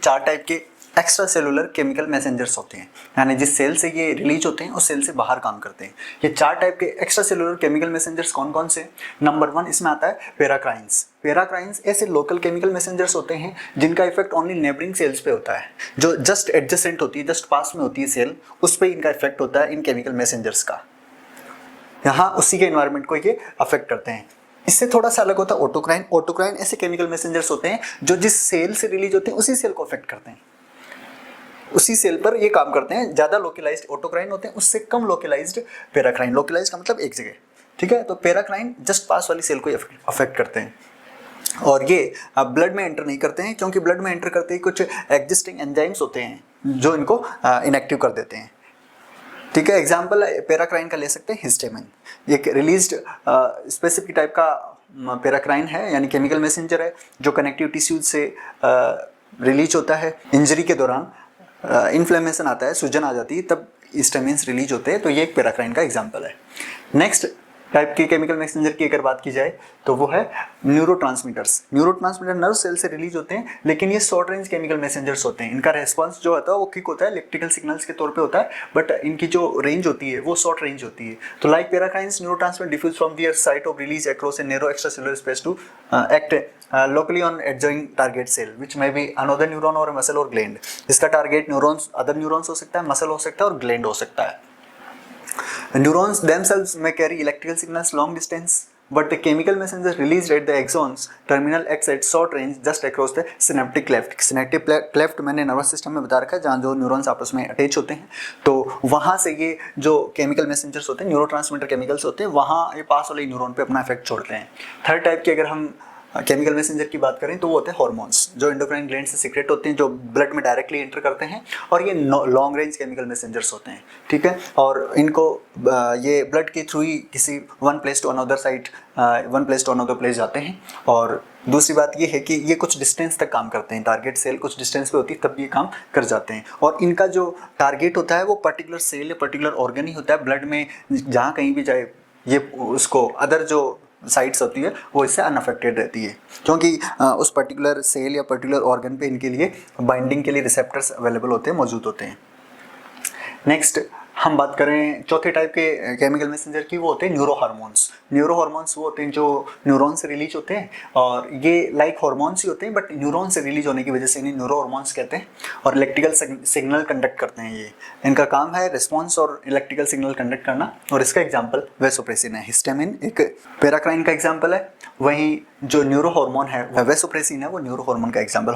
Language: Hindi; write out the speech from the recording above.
4 टाइप के एक्स्ट्रा सेलुलर केमिकल मैसेंजर्स होते हैं, यानी जिस सेल से ये रिलीज होते हैं उस सेल से बाहर काम करते हैं। ये 4 टाइप के एक्स्ट्रा सेलुलर केमिकल मैसेंजर्स कौन कौन से? नंबर 1 इसमें आता है पेराक्राइंस। पेराक्राइंस ऐसे लोकल केमिकल मैसेंजर्स होते हैं जिनका इफेक्ट ओनली नेबरिंग सेल्स पे होता है, जो जस्ट एडजेसेंट होती है, जस्ट पास में होती है सेल, उस पर इनका इफेक्ट होता है इन केमिकल मैसेंजर्स का। यहाँ उसी के एनवायरनमेंट को ये अफेक्ट करते हैं। इससे थोड़ा सा अलग होता है ऑटोक्राइन। ऑटोक्राइन ऐसे केमिकल मैसेंजर्स होते हैं जो जिस सेल से रिलीज होते हैं उसी सेल को अफेक्ट करते हैं, उसी सेल पर ये काम करते हैं। ज्यादा लोकलाइज्ड ऑटोक्राइन होते हैं, उससे कम लोकलाइज्ड पेराक्राइन। लोकलाइज्ड का मतलब एक जगह, ठीक है। तो पेराक्राइन जस्ट पास वाली सेल को अफेक्ट करते हैं और ये ब्लड में एंटर नहीं करते हैं, क्योंकि ब्लड में एंटर करते ही कुछ एग्जिस्टिंग एंजाइम्स होते हैं जो इनको इनएक्टिव कर देते हैं, ठीक है। एग्जाम्पल पेराक्राइन का ले सकते हैं हिस्टामिन, एक रिलीज्ड स्पेसिफिक टाइप का पेराक्राइन है, यानी केमिकल मैसेंजर है जो कनेक्टिव टिश्यूज से रिलीज होता है। इंजरी के दौरान इन्फ्लेमेशन आता है, सूजन आ जाती है, तब हिस्टामिन्स रिलीज होते हैं, तो ये एक पेराक्राइन का एग्जाम्पल है। नेक्स्ट टाइप की केमिकल मैसेंजर की अगर बात की जाए तो वो है न्यूरोट्रांसमीटर्स। न्यूरोट्रांसमीटर नर्व सेल से रिलीज होते हैं, लेकिन ये शॉर्ट रेंज केमिकल मैसेंजर्स होते हैं। इनका रेस्पॉन्स जो होता है वो क्विक होता है, इलेक्ट्रिकल सिग्नल्स के तौर पे होता है, बट इनकी जो रेंज होती है वो शॉर्ट रेंज होती है। तो like paracrines, neurotransmitter diffuse from their site of release across a narrow extracellular space to act locally on adjoining target cell which may be another neuron or a muscle or gland। इसका टारगेट न्यूरॉन्स, अदर न्यूरॉन्स हो सकता है, मसल हो सकता है और ग्लैंड हो सकता है। Neurons themselves may carry electrical signals long distance, but the chemical messenger released at the axon's terminal acts at short range just across the synaptic cleft। synaptic cleft मैंने नर्वस सिस्टम में बता रखा है, जहाँ जो न्यूरॉन्स आपस में अटैच होते हैं, तो वहाँ से ये जो केमिकल मैसेंजर्स होते हैं, न्यूरोट्रांसमीटर केमिकल्स होते हैं, वहाँ ये पास वाले न्यूरॉन पे अपना इफेक्ट छोड़ते हैं। थर्ड टाइप की अगर हम केमिकल मैसेंजर की बात करें तो वो होते हैं हार्मोन्स, जो एंडोक्राइन ग्लैंड से सीक्रेट होते हैं, जो ब्लड में डायरेक्टली एंटर करते हैं, और ये लॉन्ग रेंज केमिकल मैसेंजर्स होते हैं, ठीक है। और इनको ये ब्लड के थ्रू ही किसी one place to another site, one place to another place जाते हैं। और दूसरी बात ये है कि ये कुछ डिस्टेंस तक काम करते हैं, टारगेट सेल कुछ डिस्टेंस पे होती है तब ये काम कर जाते हैं। और इनका जो टारगेट होता है वो पर्टिकुलर सेल या पर्टिकुलर ऑर्गन ही होता है ब्लड में, जहाँ कहीं भी जाए ये उसको अदर जो साइट्स होती है वो इससे अनअफेक्टेड रहती है, क्योंकि उस पर्टिकुलर सेल या पर्टिकुलर ऑर्गन पे इनके लिए बाइंडिंग के लिए रिसेप्टर्स अवेलेबल होते हैं, मौजूद होते हैं। नेक्स्ट हम बात करें चौथे टाइप के केमिकल मैसेंजर की, वो होते हैं न्यूरो हार्मोन्स। न्यूरो हार्मोन्स वो होते हैं जो न्यूरॉन से रिलीज होते हैं, और ये लाइक हार्मोन्स ही होते हैं, बट न्यूरॉन से रिलीज होने की वजह से इन्हें न्यूरो हार्मोन्स कहते हैं, और इलेक्ट्रिकल सिग्नल कंडक्ट करते हैं। ये इनका काम है रिस्पॉन्स और इलेक्ट्रिकल सिग्नल कंडक्ट करना, और इसका एग्जाम्पल वैसोप्रेसिन है। हिस्टामिन एक पेराक्राइन का एग्जाम्पल है, वहीं जो न्यूरो हार्मोन है वैसोप्रेसिन है, वो न्यूरो हार्मोन का एग्जाम्पल